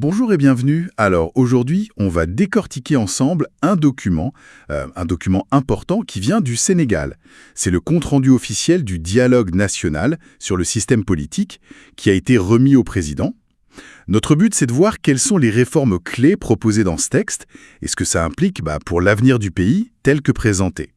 Bonjour et bienvenue. Alors aujourd'hui, on va décortiquer ensemble un document important qui vient du Sénégal. C'est le compte-rendu officiel du dialogue national sur le système politique qui a été remis au président. Notre but, c'est de voir quelles sont les réformes clés proposées dans ce texte et ce que ça implique pour l'avenir du pays tel que présenté.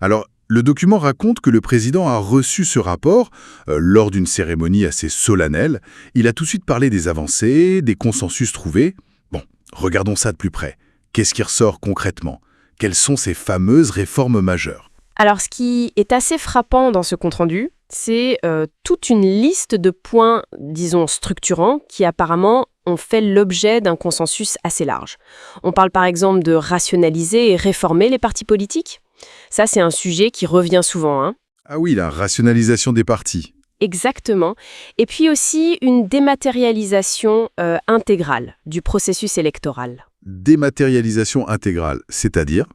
Alors, le document raconte que le président a reçu ce rapport lors d'une cérémonie assez solennelle. Il a tout de suite parlé des avancées, des consensus trouvés. Bon, regardons ça de plus près. Qu'est-ce qui ressort concrètement? Quelles sont ces fameuses réformes majeures? Alors, ce qui est assez frappant dans ce compte-rendu, c'est toute une liste de points, disons, structurants qui apparemment ont fait l'objet d'un consensus assez large. On parle par exemple de rationaliser et réformer les partis politiques. Ça, c'est un sujet qui revient souvent, hein. Ah oui, la rationalisation des partis. Exactement. Et puis aussi une dématérialisation intégrale du processus électoral. Dématérialisation intégrale, c'est-à-dire?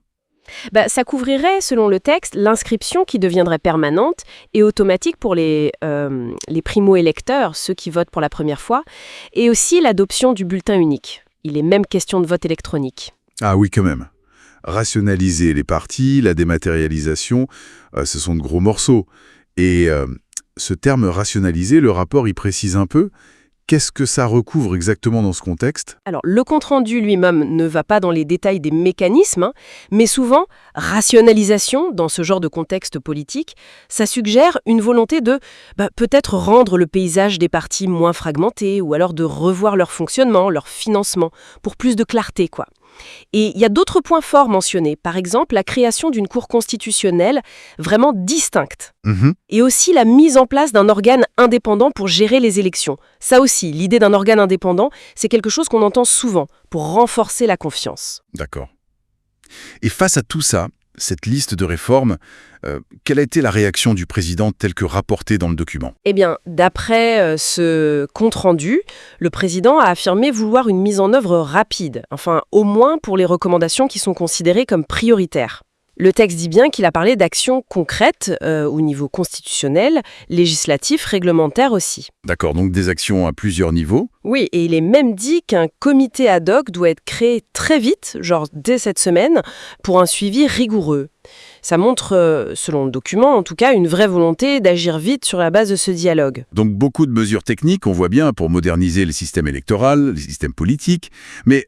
Ça couvrirait, selon le texte, l'inscription qui deviendrait permanente et automatique pour les primo-électeurs, ceux qui votent pour la première fois, et aussi l'adoption du bulletin unique. Il est même question de vote électronique. Ah oui, quand même. Rationaliser les partis, la dématérialisation, ce sont de gros morceaux. Et ce terme rationaliser, le rapport y précise un peu. Qu'est-ce que ça recouvre exactement dans ce contexte? Alors, le compte-rendu lui-même ne va pas dans les détails des mécanismes, mais souvent, rationalisation, dans ce genre de contexte politique, ça suggère une volonté de peut-être rendre le paysage des partis moins fragmenté, ou alors de revoir leur fonctionnement, leur financement, pour plus de clarté, quoi. Et il y a d'autres points forts mentionnés, par exemple la création d'une cour constitutionnelle vraiment distincte. Et aussi la mise en place d'un organe indépendant pour gérer les élections. Ça aussi, l'idée d'un organe indépendant, c'est quelque chose qu'on entend souvent pour renforcer la confiance. D'accord. Et face à tout ça, cette liste de réformes, quelle a été la réaction du président telle que rapportée dans le document? Eh bien, d'après ce compte-rendu, le président a affirmé vouloir une mise en œuvre rapide, enfin au moins pour les recommandations qui sont considérées comme prioritaires. Le texte dit bien qu'il a parlé d'actions concrètes au niveau constitutionnel, législatif, réglementaire aussi. D'accord, donc des actions à plusieurs niveaux. Oui, et il est même dit qu'un comité ad hoc doit être créé très vite, genre dès cette semaine, pour un suivi rigoureux. Ça montre, selon le document en tout cas, une vraie volonté d'agir vite sur la base de ce dialogue. Donc beaucoup de mesures techniques, on voit bien, pour moderniser le système électoral, le système politique. Mais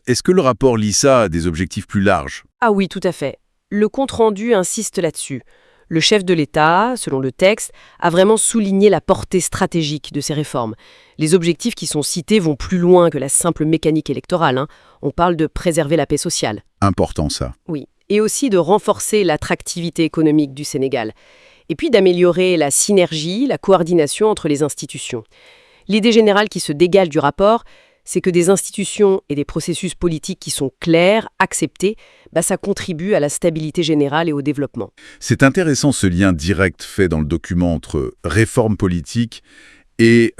est-ce que le rapport lie ça à des objectifs plus larges? Ah oui, tout à fait. Le compte-rendu insiste là-dessus. Le chef de l'État, selon le texte, a vraiment souligné la portée stratégique de ces réformes. Les objectifs qui sont cités vont plus loin que la simple mécanique électorale, hein. On parle de préserver la paix sociale. Important ça. Oui, et aussi de renforcer l'attractivité économique du Sénégal. Et puis d'améliorer la synergie, la coordination entre les institutions. L'idée générale qui se dégage du rapport, c'est que des institutions et des processus politiques qui sont clairs, acceptés, ça contribue à la stabilité générale et au développement. C'est intéressant ce lien direct fait dans le document entre réforme politique et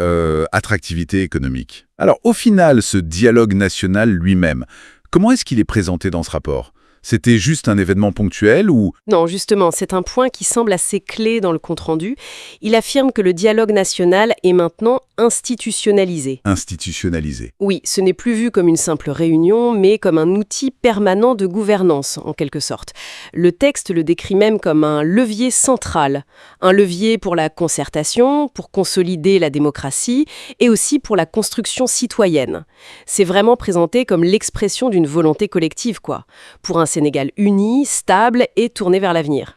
attractivité économique. Alors au final, ce dialogue national lui-même, comment est-ce qu'il est présenté dans ce rapport ? C'était juste un événement ponctuel ou... Non, justement, c'est un point qui semble assez clé dans le compte-rendu. Il affirme que le dialogue national est maintenant institutionnalisé. Institutionnalisé. Oui, ce n'est plus vu comme une simple réunion, mais comme un outil permanent de gouvernance, en quelque sorte. Le texte le décrit même comme un levier central. Un levier pour la concertation, pour consolider la démocratie, et aussi pour la construction citoyenne. C'est vraiment présenté comme l'expression d'une volonté collective, quoi. Pour un Sénégal uni, stable et tourné vers l'avenir.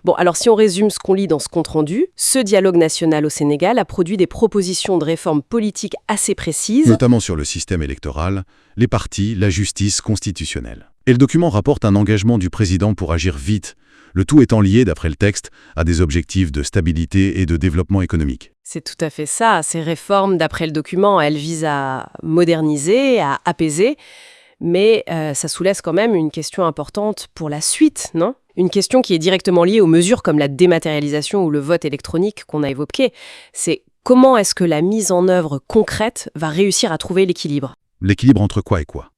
Bon, alors si on résume ce qu'on lit dans ce compte-rendu, ce dialogue national au Sénégal a produit des propositions de réformes politiques assez précises. Notamment sur le système électoral, les partis, la justice constitutionnelle. Et le document rapporte un engagement du président pour agir vite, le tout étant lié, d'après le texte, à des objectifs de stabilité et de développement économique. C'est tout à fait ça. Ces réformes, d'après le document, elles visent à moderniser, à apaiser. Mais ça soulève quand même une question importante pour la suite, non ? Une question qui est directement liée aux mesures comme la dématérialisation ou le vote électronique qu'on a évoqué. C'est comment est-ce que la mise en œuvre concrète va réussir à trouver l'équilibre ? L'équilibre entre quoi et quoi ?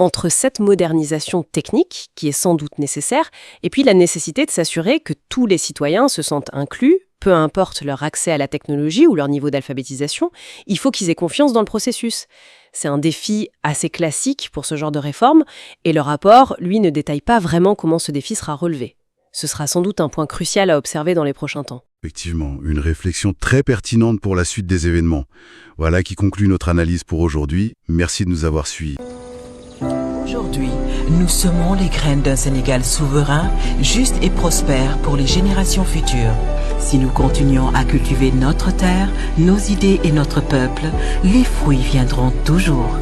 Entre cette modernisation technique, qui est sans doute nécessaire, et puis la nécessité de s'assurer que tous les citoyens se sentent inclus, peu importe leur accès à la technologie ou leur niveau d'alphabétisation, il faut qu'ils aient confiance dans le processus. C'est un défi assez classique pour ce genre de réforme, et le rapport, lui, ne détaille pas vraiment comment ce défi sera relevé. Ce sera sans doute un point crucial à observer dans les prochains temps. Effectivement, une réflexion très pertinente pour la suite des événements. Voilà qui conclut notre analyse pour aujourd'hui. Merci de nous avoir suivis. Aujourd'hui, nous semons les graines d'un Sénégal souverain, juste et prospère pour les générations futures. Si nous continuons à cultiver notre terre, nos idées et notre peuple, les fruits viendront toujours.